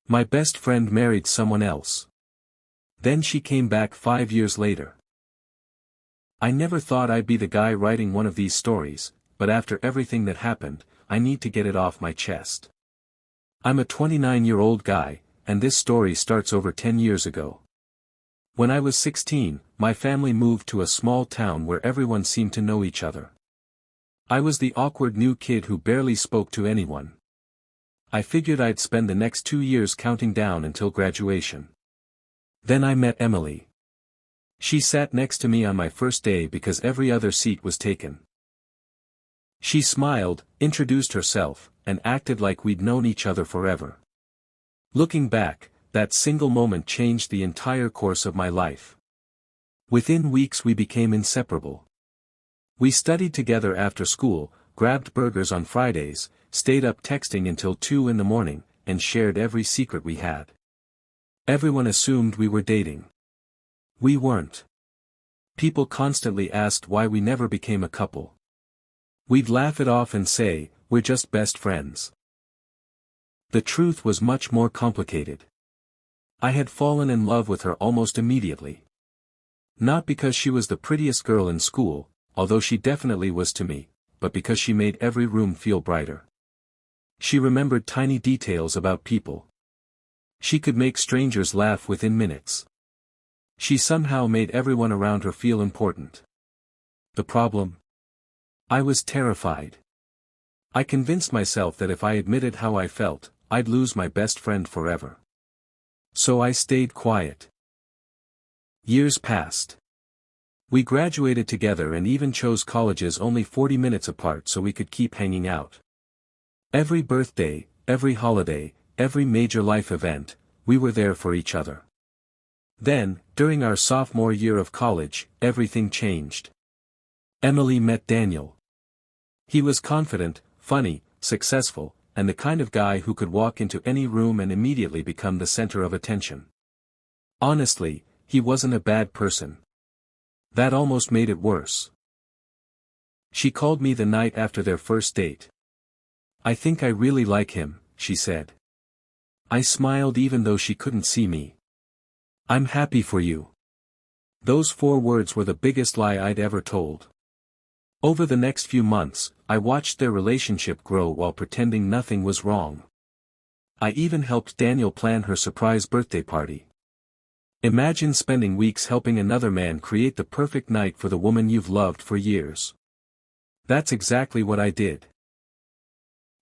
My best friend married someone else. Then she came back 5 years later. I never thought I'd be the guy writing one of these stories, but after everything that happened, I need to get it off my chest. I'm a 29-year-old guy, and this story starts over 10 years ago. When I was 16, my family moved to a small town where everyone seemed to know each other. I was the awkward new kid who barely spoke to anyone. I figured I'd spend the next 2 years counting down until graduation. Then I met Emily. She sat next to me on my first day because every other seat was taken. She smiled, introduced herself, and acted like we'd known each other forever. Looking back, that single moment changed the entire course of my life. Within weeks we became inseparable. We studied together after school, grabbed burgers on Fridays, stayed up texting until 2 in the morning, and shared every secret we had. Everyone assumed we were dating. We weren't. People constantly asked why we never became a couple. We'd laugh it off and say, we're just best friends. The truth was much more complicated. I had fallen in love with her almost immediately. Not because she was the prettiest girl in school, although she definitely was to me, but because she made every room feel brighter. She remembered tiny details about people. She could make strangers laugh within minutes. She somehow made everyone around her feel important. The problem? I was terrified. I convinced myself that if I admitted how I felt, I'd lose my best friend forever. So I stayed quiet. Years passed. We graduated together and even chose colleges only 40 minutes apart so we could keep hanging out. Every birthday, every holiday, every major life event, we were there for each other. Then, during our sophomore year of college, everything changed. Emily met Daniel. He was confident, funny, successful, and the kind of guy who could walk into any room and immediately become the center of attention. Honestly, he wasn't a bad person. That almost made it worse. She called me the night after their first date. "I think I really like him," she said. I smiled even though she couldn't see me. "I'm happy for you." Those 4 words were the biggest lie I'd ever told. Over the next few months, I watched their relationship grow while pretending nothing was wrong. I even helped Daniel plan her surprise birthday party. Imagine spending weeks helping another man create the perfect night for the woman you've loved for years. That's exactly what I did.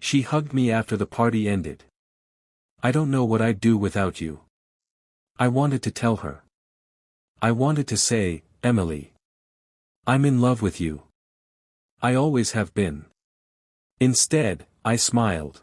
She hugged me after the party ended. "I don't know what I'd do without you." I wanted to tell her. I wanted to say, "Emily, I'm in love with you. I always have been." Instead, I smiled.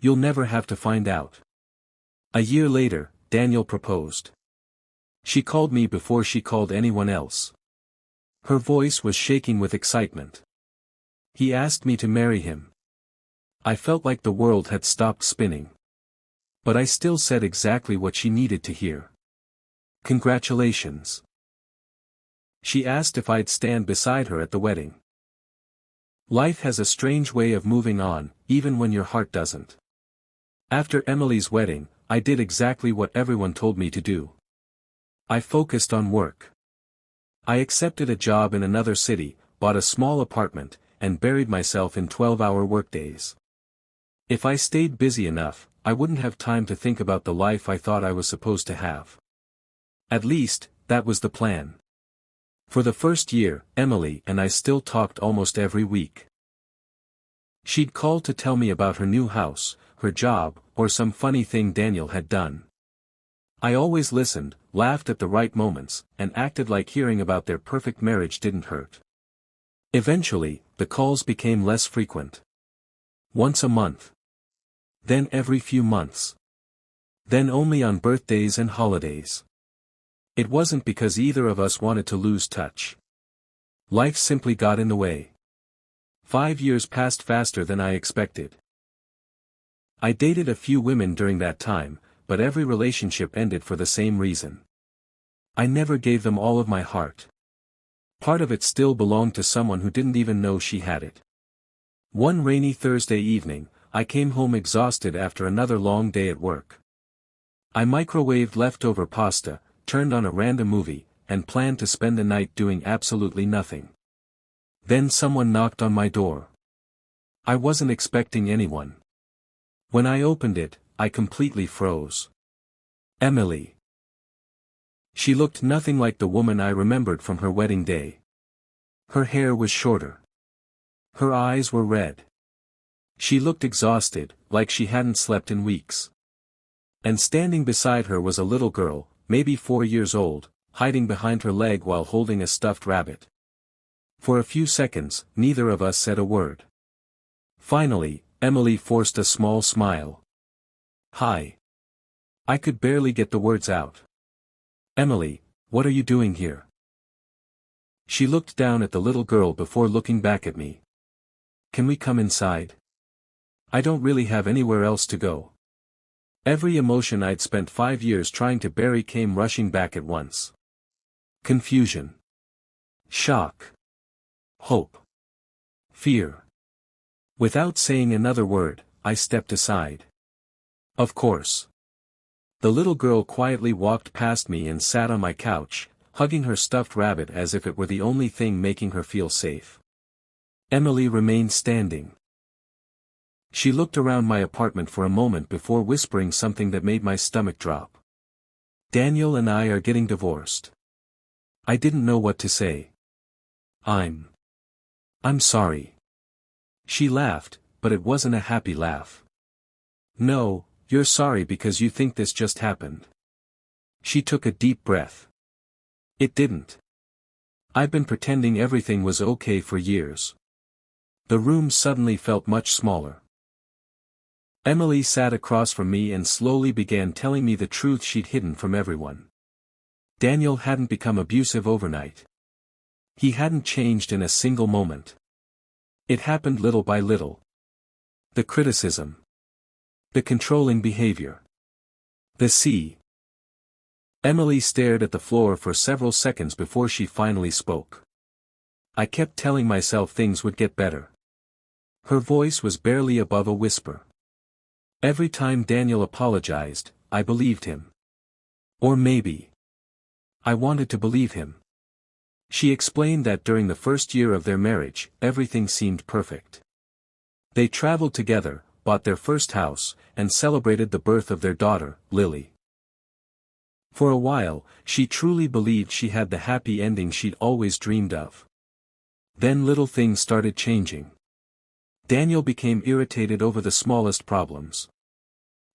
"You'll never have to find out." A year later, Daniel proposed. She called me before she called anyone else. Her voice was shaking with excitement. He asked me to marry him. I felt like the world had stopped spinning. But I still said exactly what she needed to hear. "Congratulations." She asked if I'd stand beside her at the wedding. Life has a strange way of moving on, even when your heart doesn't. After Emily's wedding, I did exactly what everyone told me to do. I focused on work. I accepted a job in another city, bought a small apartment, and buried myself in 12-hour workdays. If I stayed busy enough, I wouldn't have time to think about the life I thought I was supposed to have. At least, that was the plan. For the first year, Emily and I still talked almost every week. She'd call to tell me about her new house, her job, or some funny thing Daniel had done. I always listened, laughed at the right moments, and acted like hearing about their perfect marriage didn't hurt. Eventually, the calls became less frequent. Once a month. Then every few months. Then only on birthdays and holidays. It wasn't because either of us wanted to lose touch. Life simply got in the way. 5 years passed faster than I expected. I dated a few women during that time, but every relationship ended for the same reason. I never gave them all of my heart. Part of it still belonged to someone who didn't even know she had it. One rainy Thursday evening, I came home exhausted after another long day at work. I microwaved leftover pasta, turned on a random movie, and planned to spend the night doing absolutely nothing. Then someone knocked on my door. I wasn't expecting anyone. When I opened it, I completely froze. Emily. She looked nothing like the woman I remembered from her wedding day. Her hair was shorter. Her eyes were red. She looked exhausted, like she hadn't slept in weeks. And standing beside her was a little girl, maybe 4 years old, hiding behind her leg while holding a stuffed rabbit. For a few seconds, neither of us said a word. Finally, Emily forced a small smile. "Hi." I could barely get the words out. "Emily, what are you doing here?" She looked down at the little girl before looking back at me. "Can we come inside? I don't really have anywhere else to go." Every emotion I'd spent 5 years trying to bury came rushing back at once. Confusion. Shock. Hope. Fear. Without saying another word, I stepped aside. Of course. The little girl quietly walked past me and sat on my couch, hugging her stuffed rabbit as if it were the only thing making her feel safe. Emily remained standing. She looked around my apartment for a moment before whispering something that made my stomach drop. "Daniel and I are getting divorced." I didn't know what to say. I'm sorry." She laughed, but it wasn't a happy laugh. "No, you're sorry because you think this just happened." She took a deep breath. "It didn't. I've been pretending everything was okay for years." The room suddenly felt much smaller. Emily sat across from me and slowly began telling me the truth she'd hidden from everyone. Daniel hadn't become abusive overnight. He hadn't changed in a single moment. It happened little by little. The criticism. The controlling behavior. The sea. Emily stared at the floor for several seconds before she finally spoke. I kept telling myself things would get better. Her voice was barely above a whisper. Every time Daniel apologized, I believed him. Or maybe I wanted to believe him. She explained that during the first year of their marriage, everything seemed perfect. They traveled together, bought their first house, and celebrated the birth of their daughter, Lily. For a while, she truly believed she had the happy ending she'd always dreamed of. Then little things started changing. Daniel became irritated over the smallest problems.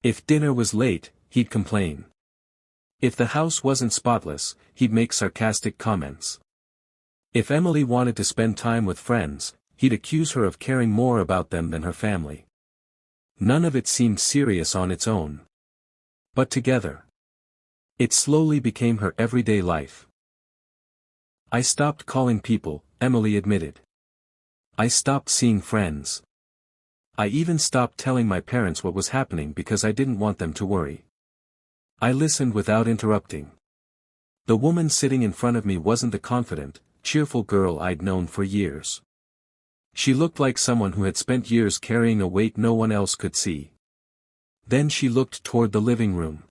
If dinner was late, he'd complain. If the house wasn't spotless, he'd make sarcastic comments. If Emily wanted to spend time with friends, he'd accuse her of caring more about them than her family. None of it seemed serious on its own. But together, it slowly became her everyday life. "I stopped calling people," Emily admitted. "I stopped seeing friends. I even stopped telling my parents what was happening because I didn't want them to worry." I listened without interrupting. The woman sitting in front of me wasn't the confident, cheerful girl I'd known for years. She looked like someone who had spent years carrying a weight no one else could see. Then she looked toward the living room.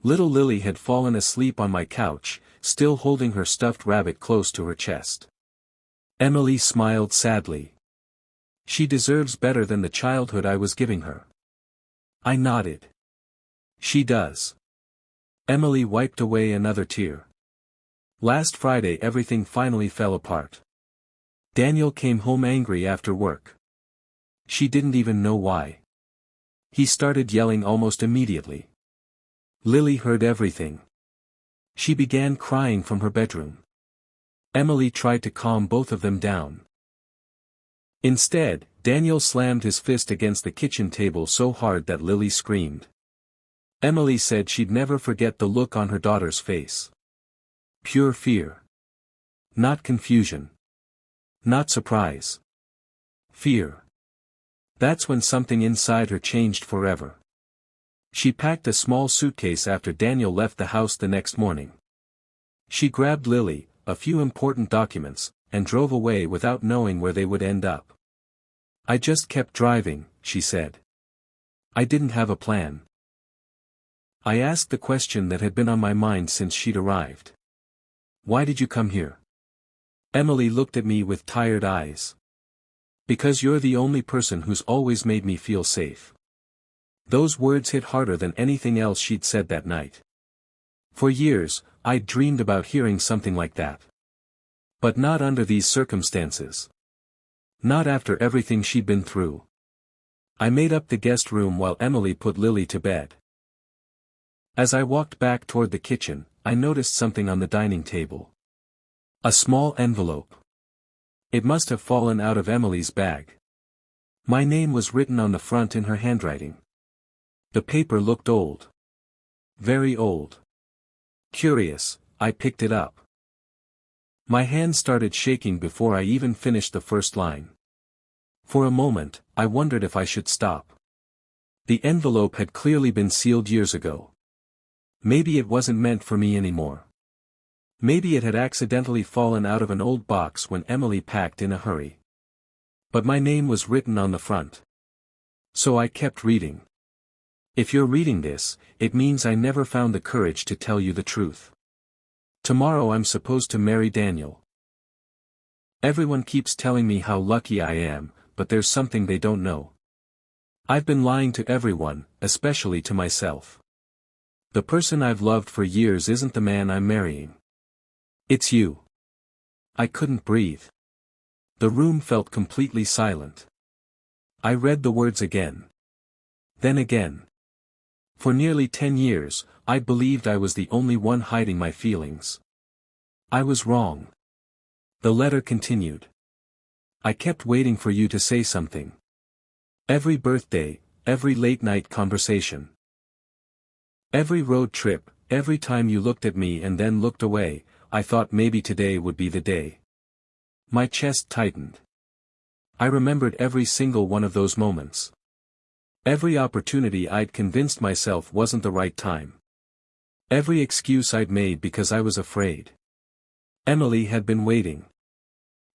Little Lily had fallen asleep on my couch, still holding her stuffed rabbit close to her chest. Emily smiled sadly. "She deserves better than the childhood I was giving her." I nodded. "She does." Emily wiped away another tear. "Last Friday everything finally fell apart. Daniel came home angry after work. She didn't even know why. He started yelling almost immediately. Lily heard everything. She began crying from her bedroom. Emily tried to calm both of them down. Instead, Daniel slammed his fist against the kitchen table so hard that Lily screamed. Emily said she'd never forget the look on her daughter's face. Pure fear. Not confusion. Not surprise. Fear. That's when something inside her changed forever. She packed a small suitcase after Daniel left the house the next morning. She grabbed Lily, a few important documents, and drove away without knowing where they would end up. "I just kept driving," she said. "I didn't have a plan." I asked the question that had been on my mind since she'd arrived. Why did you come here? Emily looked at me with tired eyes. Because you're the only person who's always made me feel safe. Those words hit harder than anything else she'd said that night. For years, I'd dreamed about hearing something like that. But not under these circumstances. Not after everything she'd been through. I made up the guest room while Emily put Lily to bed. As I walked back toward the kitchen, I noticed something on the dining table. A small envelope. It must have fallen out of Emily's bag. My name was written on the front in her handwriting. The paper looked old. Very old. Curious, I picked it up. My hand started shaking before I even finished the first line. For a moment, I wondered if I should stop. The envelope had clearly been sealed years ago. Maybe it wasn't meant for me anymore. Maybe it had accidentally fallen out of an old box when Emily packed in a hurry. But my name was written on the front. So I kept reading. If you're reading this, it means I never found the courage to tell you the truth. Tomorrow I'm supposed to marry Daniel. Everyone keeps telling me how lucky I am, but there's something they don't know. I've been lying to everyone, especially to myself. The person I've loved for years isn't the man I'm marrying. It's you. I couldn't breathe. The room felt completely silent. I read the words again. Then again. For nearly 10 years, I believed I was the only one hiding my feelings. I was wrong. The letter continued. I kept waiting for you to say something. Every birthday, every late-night conversation. Every road trip, every time you looked at me and then looked away, I thought maybe today would be the day. My chest tightened. I remembered every single one of those moments. Every opportunity I'd convinced myself wasn't the right time. Every excuse I'd made because I was afraid. Emily had been waiting.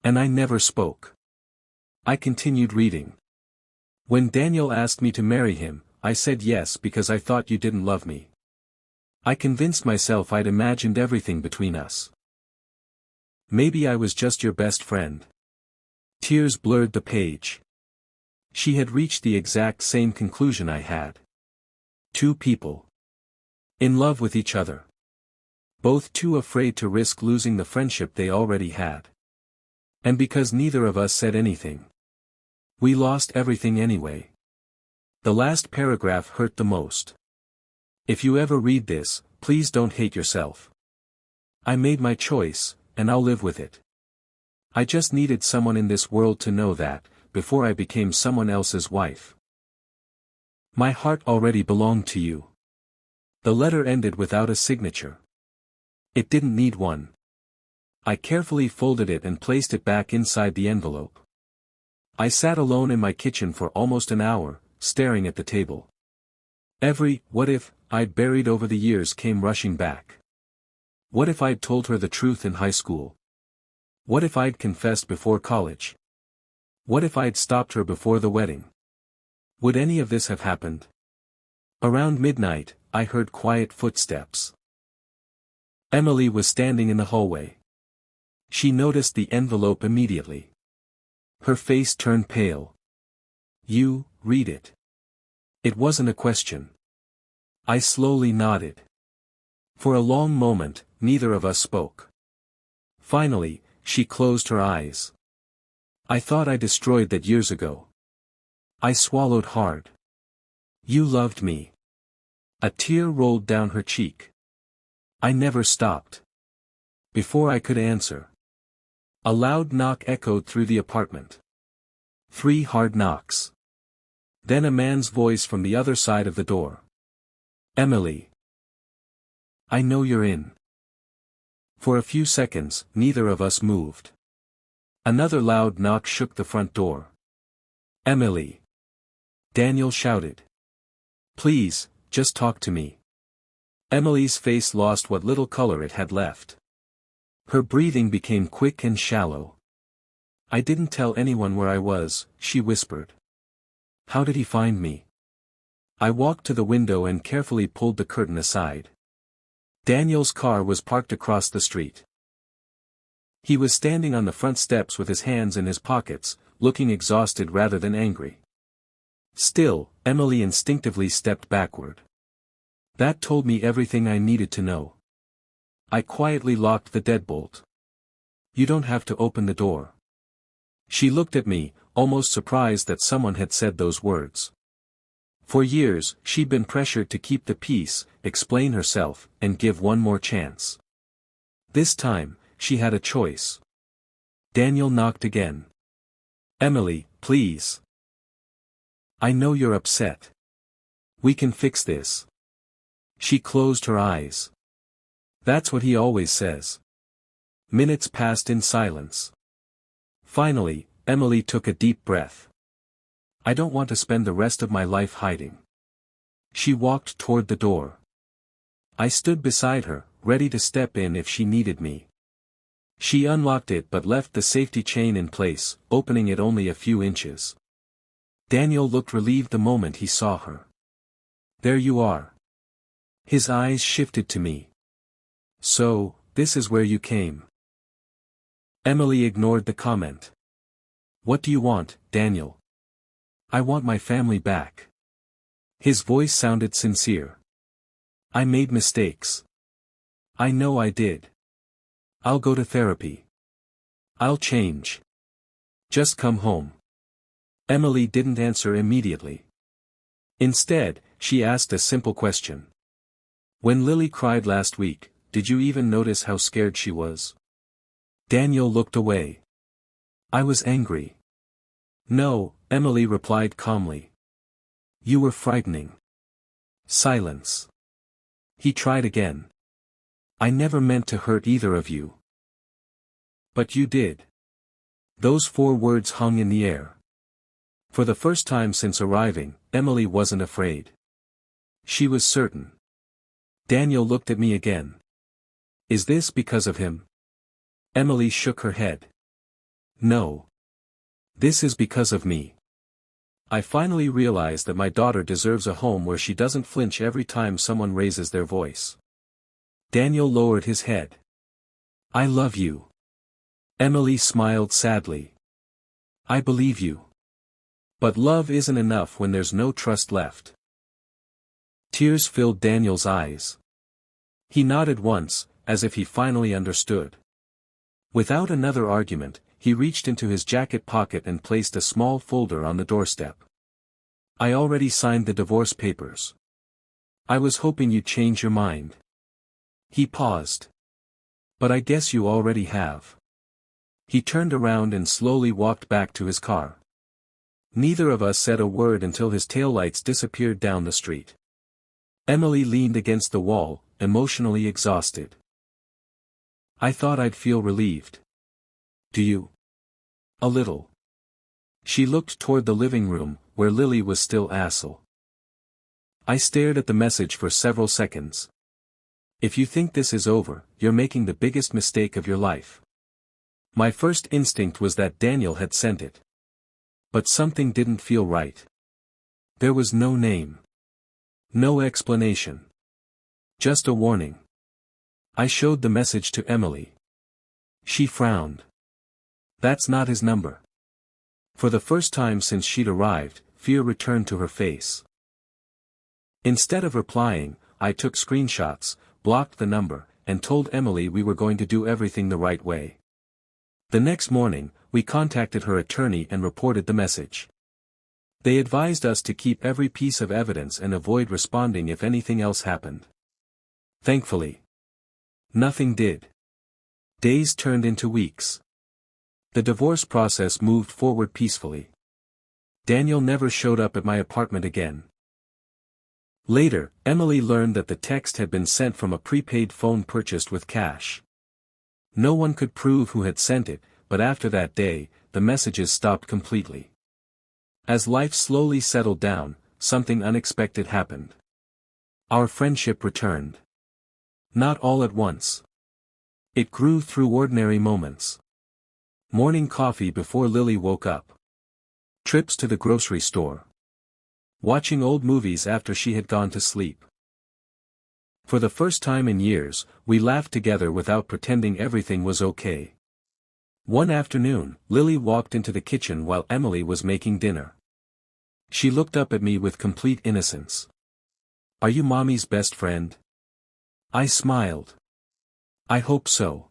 And I never spoke. I continued reading. When Daniel asked me to marry him, I said yes because I thought you didn't love me. I convinced myself I'd imagined everything between us. Maybe I was just your best friend. Tears blurred the page. She had reached the exact same conclusion I had. Two people. In love with each other. Both too afraid to risk losing the friendship they already had. And because neither of us said anything. We lost everything anyway. The last paragraph hurt the most. If you ever read this, please don't hate yourself. I made my choice, and I'll live with it. I just needed someone in this world to know that, before I became someone else's wife. My heart already belonged to you. The letter ended without a signature. It didn't need one. I carefully folded it and placed it back inside the envelope. I sat alone in my kitchen for almost an hour, staring at the table. Every "what if" I'd buried over the years came rushing back. What if I'd told her the truth in high school? What if I'd confessed before college? What if I'd stopped her before the wedding? Would any of this have happened? Around midnight, I heard quiet footsteps. Emily was standing in the hallway. She noticed the envelope immediately. Her face turned pale. "You, read it." It wasn't a question. I slowly nodded. For a long moment, neither of us spoke. Finally, she closed her eyes. I thought I destroyed that years ago. I swallowed hard. You loved me. A tear rolled down her cheek. I never stopped. Before I could answer, a loud knock echoed through the apartment. 3 hard knocks. Then a man's voice from the other side of the door. "Emily. I know you're in." For a few seconds, neither of us moved. Another loud knock shook the front door. "Emily." Daniel shouted. "Please, just talk to me." Emily's face lost what little color it had left. Her breathing became quick and shallow. "I didn't tell anyone where I was," she whispered. "How did he find me?" I walked to the window and carefully pulled the curtain aside. Daniel's car was parked across the street. He was standing on the front steps with his hands in his pockets, looking exhausted rather than angry. Still, Emily instinctively stepped backward. That told me everything I needed to know. I quietly locked the deadbolt. You don't have to open the door. She looked at me, almost surprised that someone had said those words. For years, she'd been pressured to keep the peace, explain herself, and give one more chance. This time, she had a choice. Daniel knocked again. Emily, please. I know you're upset. We can fix this. She closed her eyes. That's what he always says. Minutes passed in silence. Finally, Emily took a deep breath. I don't want to spend the rest of my life hiding. She walked toward the door. I stood beside her, ready to step in if she needed me. She unlocked it but left the safety chain in place, opening it only a few inches. Daniel looked relieved the moment he saw her. There you are. His eyes shifted to me. So, this is where you came. Emily ignored the comment. What do you want, Daniel? I want my family back. His voice sounded sincere. I made mistakes. I know I did. I'll go to therapy. I'll change. Just come home. Emily didn't answer immediately. Instead, she asked a simple question. When Lily cried last week, did you even notice how scared she was? Daniel looked away. I was angry. No, Emily replied calmly. You were frightening. Silence. He tried again. I never meant to hurt either of you. But you did. Those 4 words hung in the air. For the first time since arriving, Emily wasn't afraid. She was certain. Daniel looked at me again. Is this because of him? Emily shook her head. No. This is because of me. I finally realized that my daughter deserves a home where she doesn't flinch every time someone raises their voice. Daniel lowered his head. I love you. Emily smiled sadly. I believe you. But love isn't enough when there's no trust left. Tears filled Daniel's eyes. He nodded once, as if he finally understood. Without another argument, he reached into his jacket pocket and placed a small folder on the doorstep. I already signed the divorce papers. I was hoping you'd change your mind. He paused. But I guess you already have. He turned around and slowly walked back to his car. Neither of us said a word until his taillights disappeared down the street. Emily leaned against the wall, emotionally exhausted. I thought I'd feel relieved. Do you? A little. She looked toward the living room, where Lily was still asleep. I stared at the message for several seconds. If you think this is over, you're making the biggest mistake of your life. My first instinct was that Daniel had sent it. But something didn't feel right. There was no name. No explanation. Just a warning. I showed the message to Emily. She frowned. That's not his number. For the first time since she'd arrived, fear returned to her face. Instead of replying, I took screenshots, blocked the number, and told Emily we were going to do everything the right way. The next morning, we contacted her attorney and reported the message. They advised us to keep every piece of evidence and avoid responding if anything else happened. Thankfully, nothing did. Days turned into weeks. The divorce process moved forward peacefully. Daniel never showed up at my apartment again. Later, Emily learned that the text had been sent from a prepaid phone purchased with cash. No one could prove who had sent it, but after that day, the messages stopped completely. As life slowly settled down, something unexpected happened. Our friendship returned. Not all at once. It grew through ordinary moments. Morning coffee before Lily woke up. Trips to the grocery store. watching old movies after she had gone to sleep. For the first time in years, we laughed together without pretending everything was okay. One afternoon, Lily walked into the kitchen while Emily was making dinner. She looked up at me with complete innocence. "Are you Mommy's best friend?" I smiled. "I hope so."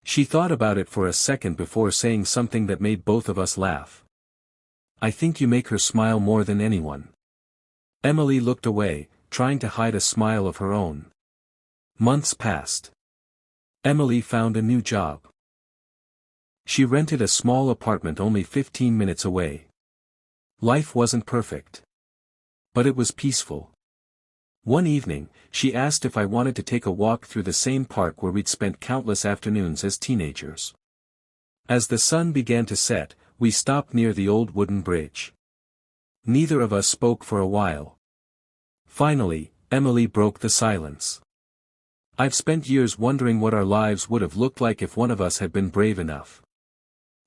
She thought about it for a second before saying something that made both of us laugh. "I think you make her smile more than anyone." Emily looked away, trying to hide a smile of her own. Months passed. Emily found a new job. She rented a small apartment only 15 minutes away. Life wasn't perfect. But it was peaceful. One evening, she asked if I wanted to take a walk through the same park where we'd spent countless afternoons as teenagers. As the sun began to set, we stopped near the old wooden bridge. Neither of us spoke for a while. Finally, Emily broke the silence. "I've spent years wondering what our lives would have looked like if one of us had been brave enough."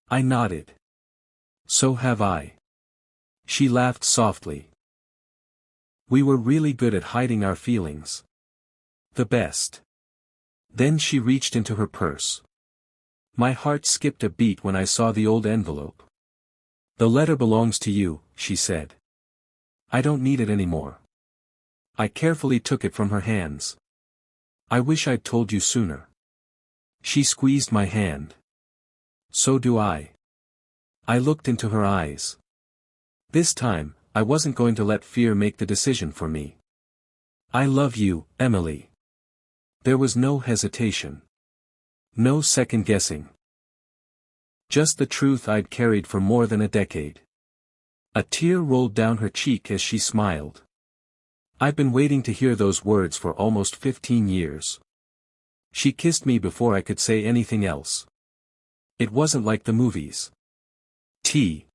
I nodded. "So have I." She laughed softly. "We were really good at hiding our feelings. The best." Then she reached into her purse. My heart skipped a beat when I saw the old envelope. "The letter belongs to you," she said. "I don't need it anymore." I carefully took it from her hands. "I wish I'd told you sooner." She squeezed my hand. "So do I." I looked into her eyes. This time, I wasn't going to let fear make the decision for me. "I love you, Emily." There was no hesitation. No second guessing. Just the truth I'd carried for more than a decade. A tear rolled down her cheek as she smiled. I've been waiting to hear those words for almost 15 years. She kissed me before I could say anything else. It wasn't like the movies. Tea.